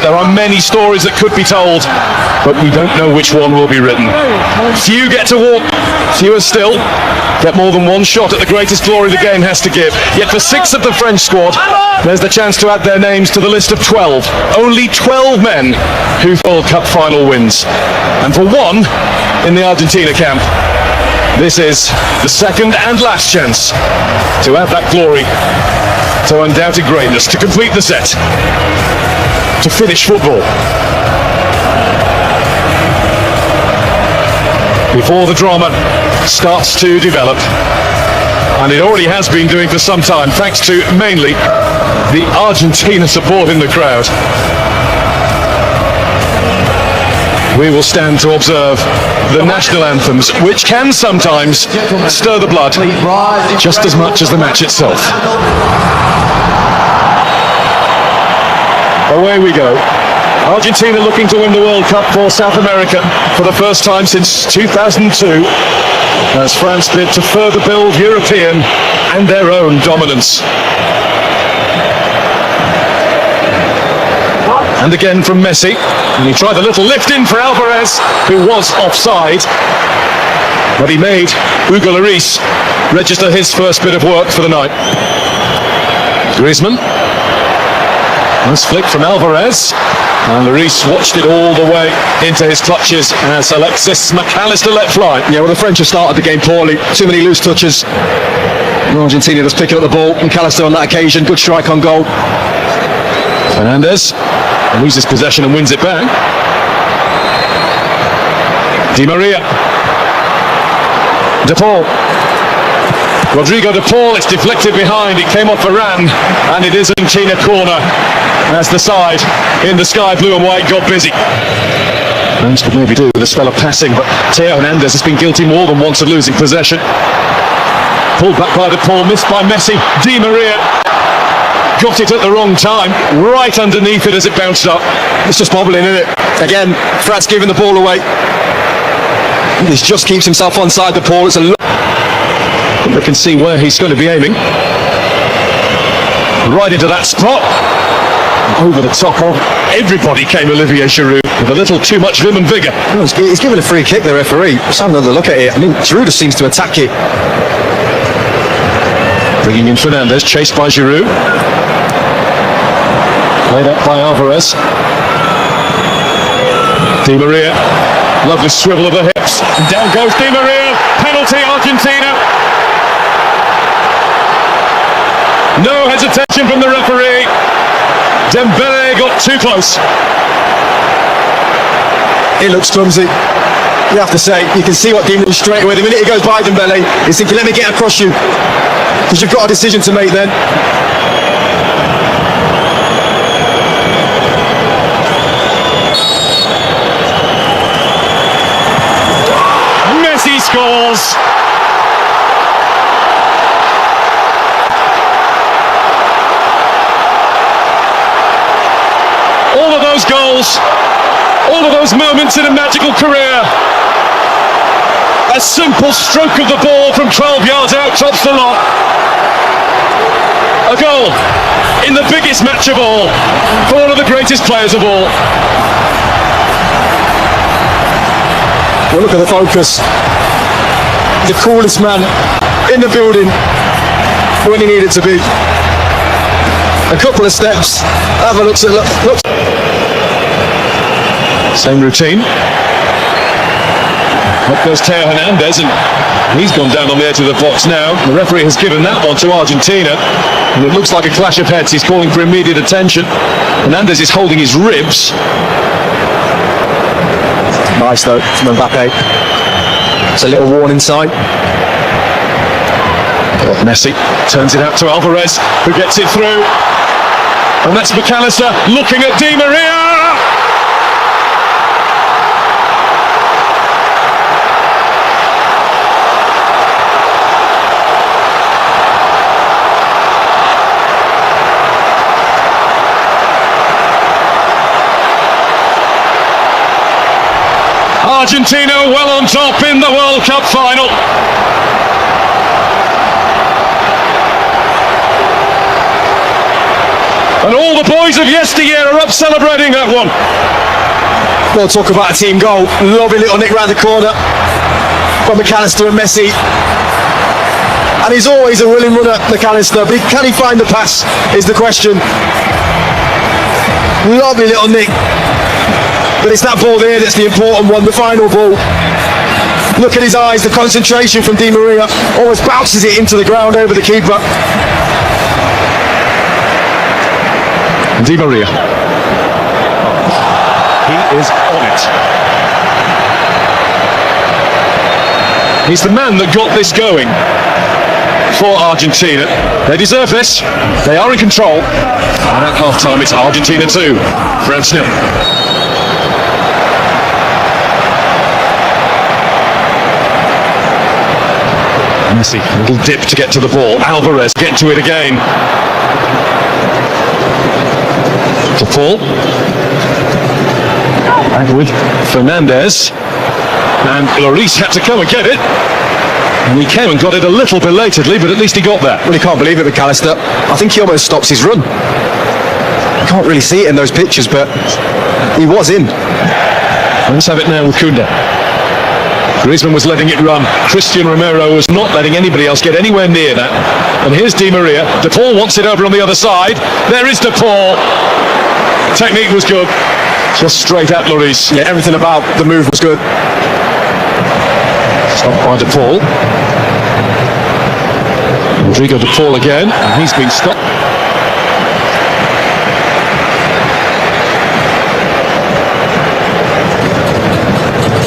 that there are many stories that could be told, but we don't know which one will be written. Few get to walk, fewer still get more than one shot at the greatest glory the game has to give. Yet for 6 of the French squad, there's the chance to add their names to the list of 12. Only 12 men who World Cup final wins. And for one in the Argentina camp, this is the second and last chance to add that glory to undoubted greatness, to complete the set, to finish football. Before the drama starts to develop, and it already has been doing for some time, thanks to mainly the Argentina support in the crowd. We will stand to observe the national anthems, which can sometimes stir the blood just as much as the match itself. Away we go. Argentina looking to win the World Cup for South America for the first time since 2002, as France bid to further build European and their own dominance. And again from Messi, and he tried a little lift in for Alvarez, who was offside, but he made Hugo Lloris register his first bit of work for the night. Griezmann, nice flick from Alvarez, and Lloris watched it all the way into his clutches as Alexis McAllister let fly. Yeah, well, the French have started the game poorly, too many loose touches. Argentina just picking up the ball. McAllister on that occasion, good strike on goal. Fernandez loses possession and wins it back. Di Maria. De Paul. Rodrigo De Paul, it's deflected behind, it came off Varane, and it is Argentina corner as the side in the sky blue and white got busy. France could maybe do with a spell of passing, but Theo Hernandez has been guilty more than once of losing possession. Pulled back by De Paul, missed by Messi. Di Maria got it at the wrong time, right underneath it as it bounced up. It's just bobbling, isn't it? Again, Frat's giving the ball away. He just keeps himself onside the ball. It's a they can see where he's going to be aiming. Right into that spot. Over the top of everybody came Olivier Giroud with a little too much vim and vigour. Oh, he's given a free kick, the referee. Let's have another look at it. I mean, Giroud just seems to attack it. Bringing in Fernandez, chased by Giroud. Played up by Alvarez. Di Maria, lovely swivel of the hips. And down goes Di Maria. Penalty, Argentina. No hesitation from the referee. Dembele got too close. It looks clumsy. You have to say, you can see what Di Maria straight away. The minute he goes by Dembele, he's thinking, let me get across you. Because you've got a decision to make then. Messi scores. All of those goals, all of those moments in a magical career. A simple stroke of the ball from 12 yards out tops the lot. A goal in the biggest match of all for one of the greatest players of all. Well, look at the focus. The coolest man in the building when he needed to be. A couple of steps. Have a look. Look. Same routine. Up goes Theo Hernandez, and he's gone down on the edge of the box now. The referee has given that one to Argentina, and it looks like a clash of heads. He's calling for immediate attention. Hernandez is holding his ribs. Nice though from Mbappe. It's a little warning sign. Messi turns it out to Alvarez, who gets it through. And that's McAllister looking at Di Maria. Argentina well on top in the World Cup final. And all the boys of yesteryear are up celebrating that one. Well, talk about a team goal. Lovely little nick round the corner from McAllister and Messi. And he's always a willing runner, McAllister, but can he find the pass is the question. Lovely little nick. But it's that ball there that's the important one, the final ball. Look at his eyes, the concentration from Di Maria. Almost bounces it into the ground over the keeper. Di Maria. He is on it. He's the man that got this going for Argentina. They deserve this. They are in control. And at half-time, it's Argentina 2, France 0. Messi, a little dip to get to the ball. Alvarez, get to it again. To Paul. And with Fernandez. And Lloris had to come and get it. And he came and got it a little belatedly, but at least he got that. Well, he can't believe it, McAllister. I think he almost stops his run. You can't really see it in those pictures, but he was in. Let's have it now with Koundé. Griezmann was letting it run. Christian Romero was not letting anybody else get anywhere near that. And here's Di Maria. De Paul wants it over on the other side. There is De Paul. Technique was good. Just straight at Lloris. Yeah, everything about the move was good. Stopped by De Paul. Rodrigo De Paul again, and he's been stopped.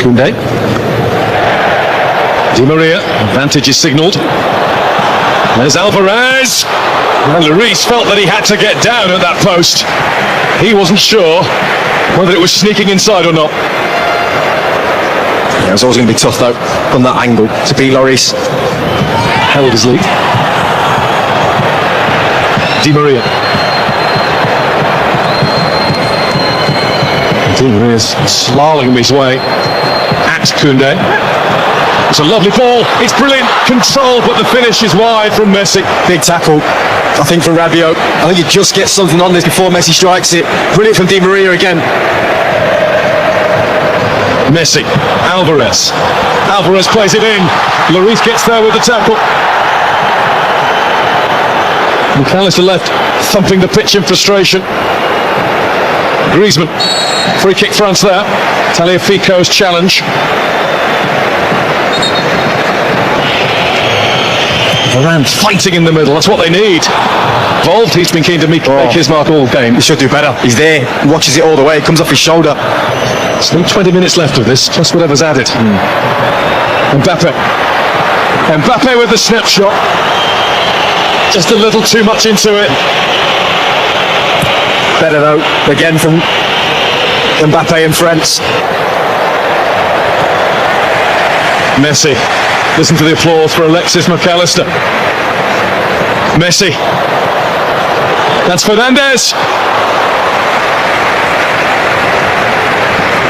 Koundé. Di Maria, advantage is signalled. There's Alvarez. And Lloris felt that he had to get down at that post. He wasn't sure whether it was sneaking inside or not. Yeah, it was always going to be tough though, from that angle, to beat Lloris. Held his lead. Di Maria. Di Maria's slaloming his way at Koundé. It's a lovely ball, it's brilliant, control, but the finish is wide from Messi. Big tackle, I think, from Rabiot. I think he just gets something on this before Messi strikes it. Brilliant from Di Maria again. Messi, Alvarez. Alvarez plays it in. Lloris gets there with the tackle. McAllister left, thumping the pitch in frustration. Griezmann, free kick France there. Tagliafico's challenge. Varane fighting in the middle, that's what they need. Involved, he's been keen to make his mark all game. He should do better. He's there, he watches it all the way, it comes off his shoulder. Still 20 minutes left of this, plus whatever's added. Mbappe. Mbappe with the snapshot. Just a little too much into it. Better though, again from Mbappe and France. Messi. Listen to the applause for Alexis McAllister. Messi. That's Fernandez.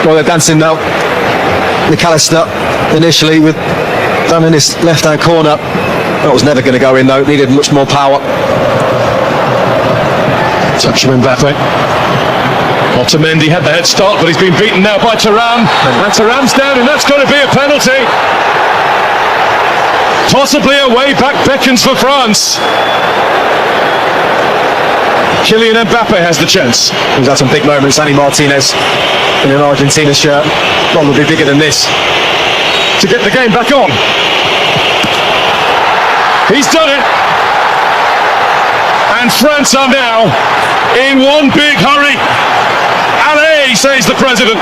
Well, they're dancing now. McAllister initially with down in his left-hand corner. That was never going to go in though, needed much more power. Touch from Mbappe. Otamendi had the head start, but he's been beaten now by Thuram. And Thuram's down, and that's going to be a penalty. Possibly a way back beckons for France. Kylian Mbappe has the chance. He's had some big moments, Annie Martinez, in an Argentina shirt. Probably bigger than this. To get the game back on. He's done it. And France are now in one big hurry. Allez, says the president.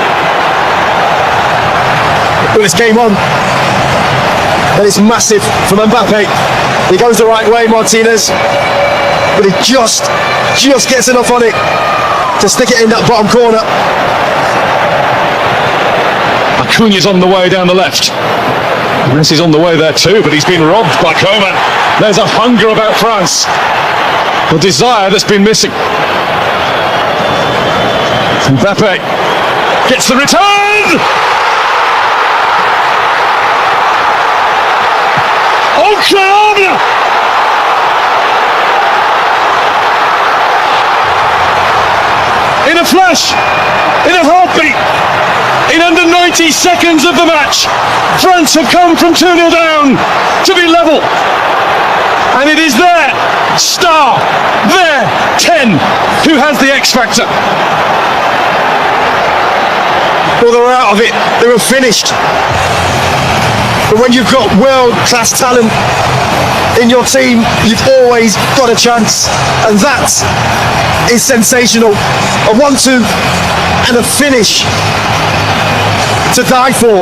Well, it's game on. And it's massive from Mbappe. He goes the right way, Martinez. But he just gets enough on it to stick it in that bottom corner. Acuña's on the way down the left. Messi's on the way there too, but he's been robbed by Coman. There's a hunger about France. The desire that's been missing. Mbappe gets the return! Incroyable! in a flash, in a heartbeat, in under 90 seconds of the match, France have come from 2-0 down to be level. And it is their star, their 10, who has the X factor. Well, they were out of it. They were finished. But when you've got world-class talent in your team, you've always got a chance. And that is sensational. A 1-2 and a finish to die for.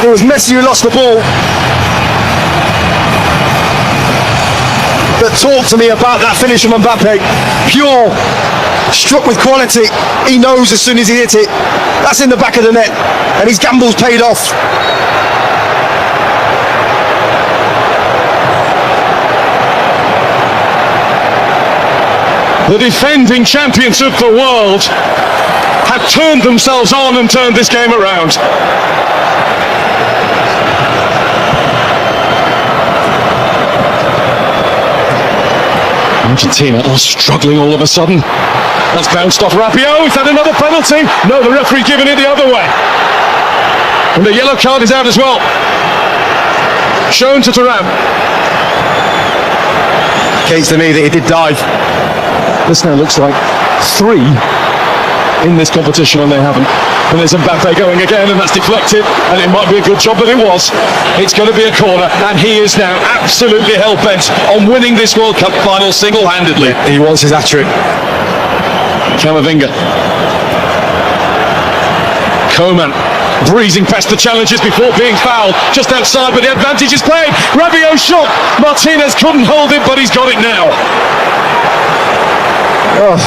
It was Messi who lost the ball. But talk to me about that finish from Mbappe. Pure, struck with quality. He knows as soon as he hit it, that's in the back of the net. And his gamble's paid off. The defending champions of the world have turned themselves on and turned this game around. Argentina are struggling all of a sudden. That's bounced off Rabiot. Is that another penalty? No, the referee giving it the other way. And the yellow card is out as well. Shown to Thuram. Case to me that he did dive. This now looks like 3 in this competition, and they haven't. And there's Mbappe going again, and that's deflected, and it might be a good job that it was. It's going to be a corner, and he is now absolutely hell-bent on winning this World Cup final single-handedly. He wants his hat-trick. Camavinga. Coman breezing past the challenges before being fouled just outside, but the advantage is played. Rabiot shot. Martinez couldn't hold it, but he's got it now. Oh,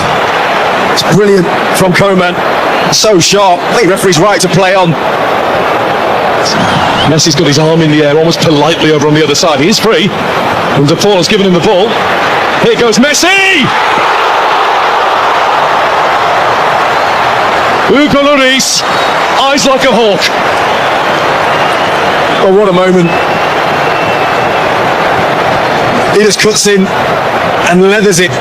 it's brilliant from Coman. So sharp. I think the referee's right to play on. Messi's got his arm in the air almost politely over on the other side. He is free. And De Paul has given him the ball. Here goes Messi! Hugo Lloris, eyes like a hawk. Oh, what a moment. He just cuts in and leathers it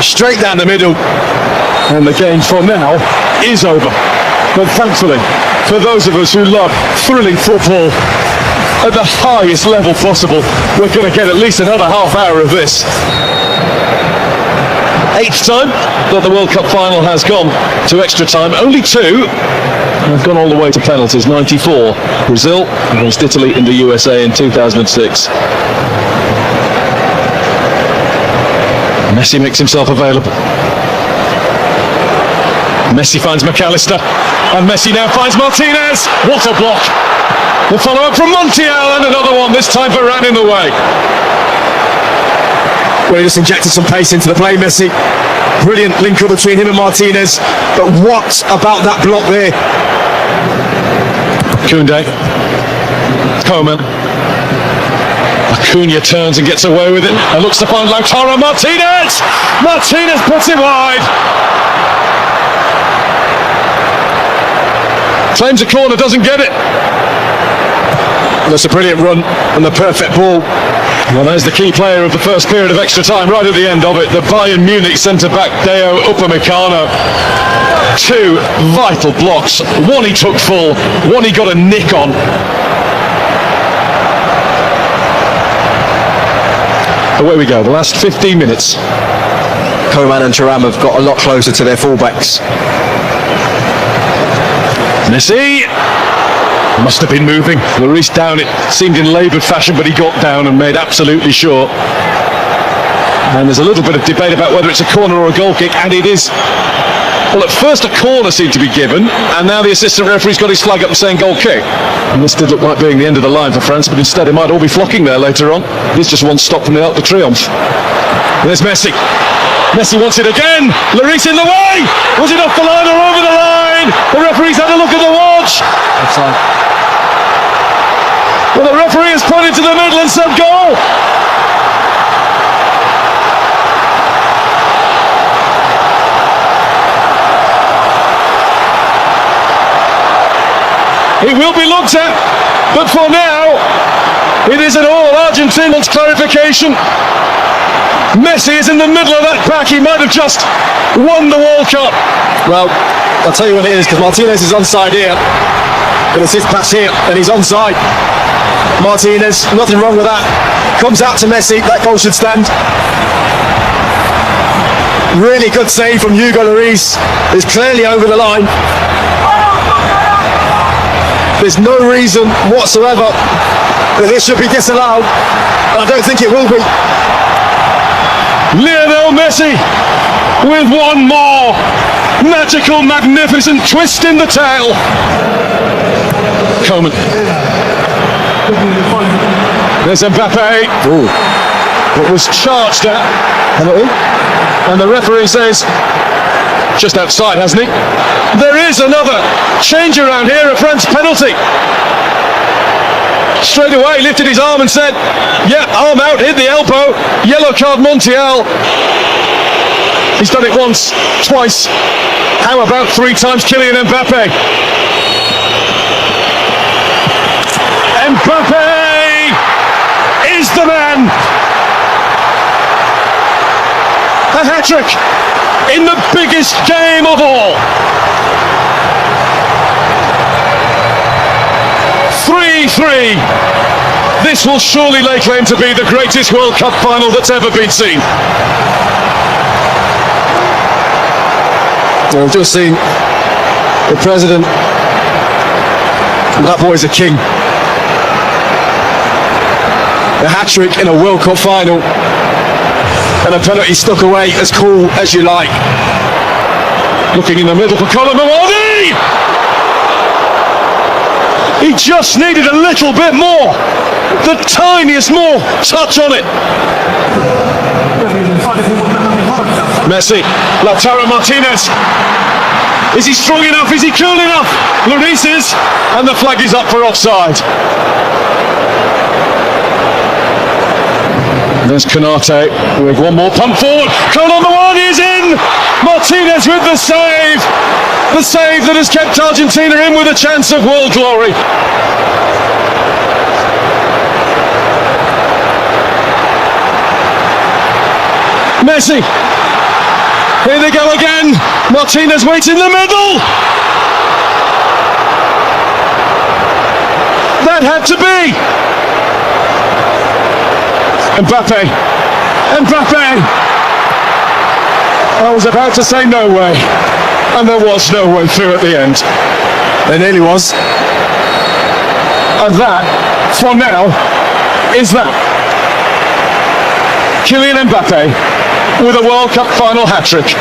straight down the middle. And the game for now is over. But thankfully, for those of us who love thrilling football at the highest level possible, we're going to get at least another half hour of this. 8th time that the World Cup final has gone to extra time. Only 2 have gone all the way to penalties. 94, Brazil against Italy in the USA in 2006. Messi makes himself available. Messi finds McAllister, and Messi now finds Martinez. What a block! The follow-up from Montiel, and another one, this time Varane in the way. Well, he just injected some pace into the play, Messi. Brilliant link-up between him and Martinez. But what about that block there? Koundé. Coman. Acuna turns and gets away with it and looks to find Lautaro Martinez! Martinez puts it wide! Claims a corner, doesn't get it. That's a brilliant run and the perfect ball. Well, there's the key player of the first period of extra time, right at the end of it. The Bayern Munich centre-back, Deo Upamecano. 2 vital blocks. One he took full, one he got a nick on. Away we go, the last 15 minutes. Coman and Thuram have got a lot closer to their fullbacks. Messi must have been moving. Lloris down, it seemed in laboured fashion, but he got down and made absolutely sure. And there's a little bit of debate about whether it's a corner or a goal kick, and it is. Well, at first a corner seemed to be given, and now the assistant referee's got his flag up and saying goal kick. And this did look like being the end of the line for France, but instead it might all be flocking there later on. It's just one stop from the Arc de Triomphe. There's Messi. Messi wants it again. Lloris in the way. Was it off the line or over the line? The referee's had a look at the watch. Offside. Well, the referee has pointed to the middle and said goal. It will be looked at, but for now, it is an all Argentinians clarification. Messi is in the middle of that pack. He might have just won the World Cup. Well, I'll tell you what it is, because Martinez is onside here. But it's his pass here, and he's onside. Martinez, nothing wrong with that. Comes out to Messi, that goal should stand. Really good save from Hugo Lloris. It's clearly over the line. There's no reason whatsoever that this should be disallowed. I don't think it will be. Lionel Messi with one more magical, magnificent twist in the tail. Coleman. There's Mbappé. Ooh. It was charged at. And the referee says, just outside, hasn't he? There is another change around here, a France penalty. Straight away lifted his arm and said, yeah, arm out, hit the elbow, yellow card Montiel. He's done it once, twice, how about 3 times Kylian Mbappe? Mbappe is the man. A hat-trick in the biggest game of all. 3-3. This will surely lay claim to be the greatest World Cup final that's ever been seen. We've just seen the president. That boy's a king. A hat-trick in a World Cup final. And a penalty stuck away, as cool as you like. Looking in the middle for Colin Mawadi! He just needed a little bit more. The tiniest more touch on it. Messi, Lautaro Martinez. Is he strong enough? Is he cool enough? Lloris is, and the flag is up for offside. There's Konate with one more pump forward. Colin Mawadi is in! Martinez with the save! The save that has kept Argentina in with a chance of world glory. Messi. Here they go again. Martinez waits in the middle. That had to be. Mbappe. I was about to say no way, and there was no way through at the end. There nearly was. And that, for now, is that. Kylian Mbappe with a World Cup final hat-trick,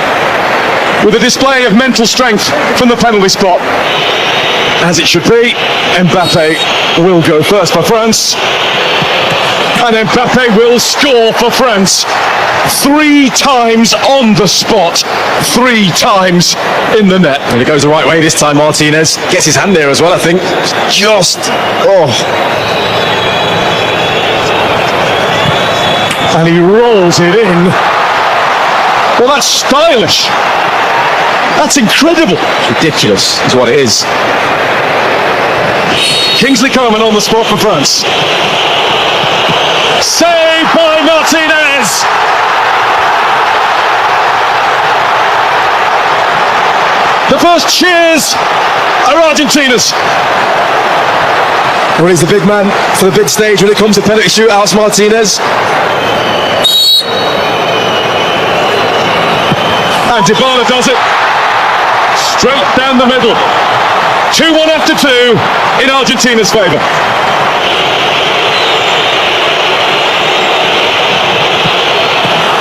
with a display of mental strength from the penalty spot. As it should be, Mbappe will go first for France. And Mbappe will score for France 3 times on the spot, 3 times in the net. And it goes the right way this time. Martinez gets his hand there as well, I think. And he rolls it in. Well, that's stylish. That's incredible. Ridiculous is what it is. Kingsley Coman on the spot for France. Saved by Martinez! The first cheers are Argentina's. Well, he's the big man for the big stage when it comes to penalty shootouts, Martinez. And Dybala does it. Straight down the middle. 2-1 after 2 in Argentina's favour.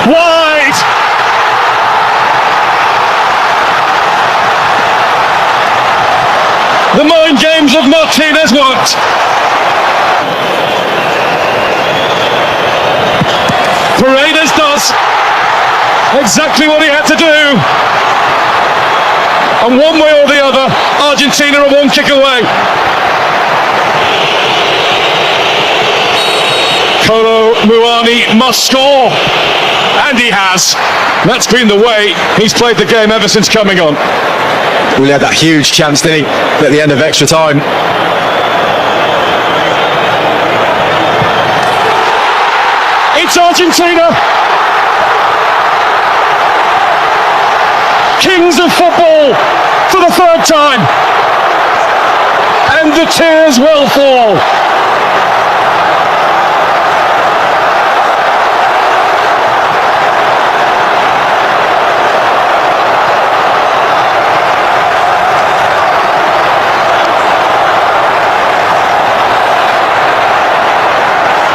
Wide! The mind games of Martinez worked. Paredes does exactly what he had to do. And one way or the other, Argentina are 1 kick away. Kolo Muani must score. And he has. That's been the way he's played the game ever since coming on. Well, he had that huge chance, didn't he, at the end of extra time. It's Argentina. of football for the third time. And the tears will fall.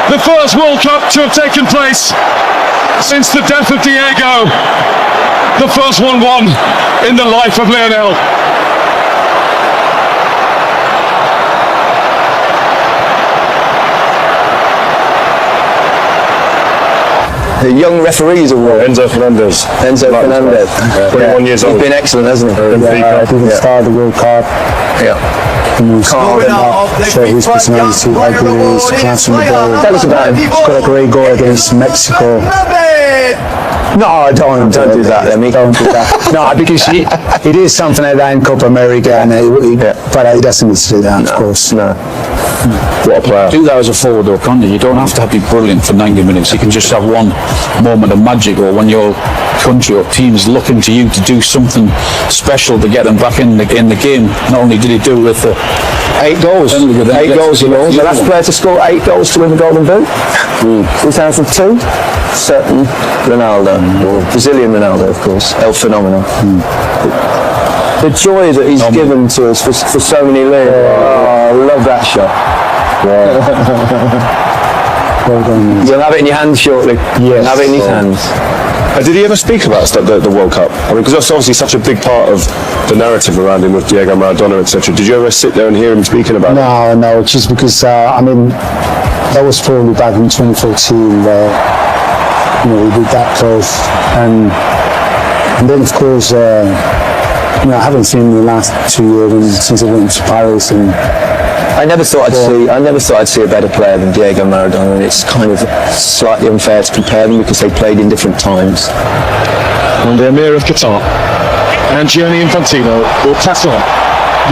The first World Cup to have taken place since the death of Diego. The first one won in the life of Lionel. The Young Referees Award. Enzo Fernandez. 21 years old. He's been excellent, hasn't he? Didn't start the World Cup. Yeah. Show his personality, how good he is, class on the ball. Tell us about him. He's got a great goal against Mexico. No, don't do that. Don't do that. No, because it is something like that in Copa America, and but he doesn't need to do that, of course. No. What a player. Do that as a forward though, can't you? You don't have to be brilliant for 90 minutes. You can just have one moment of magic, or when your country or team is looking to you to do something special to get them back in the game. Not only did he do it with the 8 goals. 8 goals in all. The last player to score 8 goals to win the Golden Boot. 2002. Certain Ronaldo. Brazilian Ronaldo, of course. El Fenomeno. The joy that he's given to us for so many years. Oh, I love that shot. Well done. You'll have it in your hands shortly. Yes. Have it in his hands. Did he ever speak about the World Cup? I mean, because that's obviously such a big part of the narrative around him with Diego Maradona, etc. Did you ever sit there and hear him speaking about it? No, just because, I mean, that was probably back in 2014 where, we did that close. And then, of course, I haven't seen him in the last 2 years since I went to Paris. And I never thought I'd see a better player than Diego Maradona, and it's kind of slightly unfair to compare them because they played in different times. And the Emir of Qatar and Gianni Infantino will pass on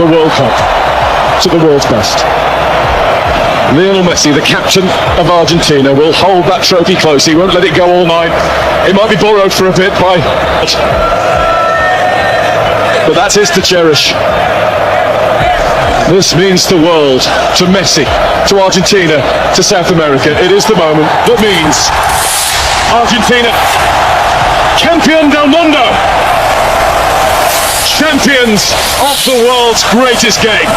the World Cup to the world's best. Lionel Messi, the captain of Argentina, will hold that trophy close. He won't let it go all night. It might be borrowed for a bit but that's his to cherish. This means the world to Messi, to Argentina, to South America. It is the moment that means Argentina, campeón del mundo, champions of the world's greatest game.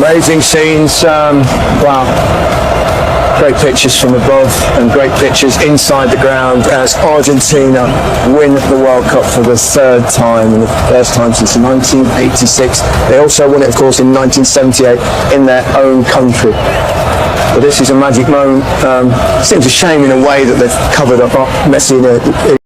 Amazing scenes. Wow. Great pictures from above and great pictures inside the ground as Argentina win the World Cup for the 3rd time and the first time since 1986. They also won it, of course, in 1978 in their own country. But this is a magic moment. Seems a shame in a way that they've covered up Messi in a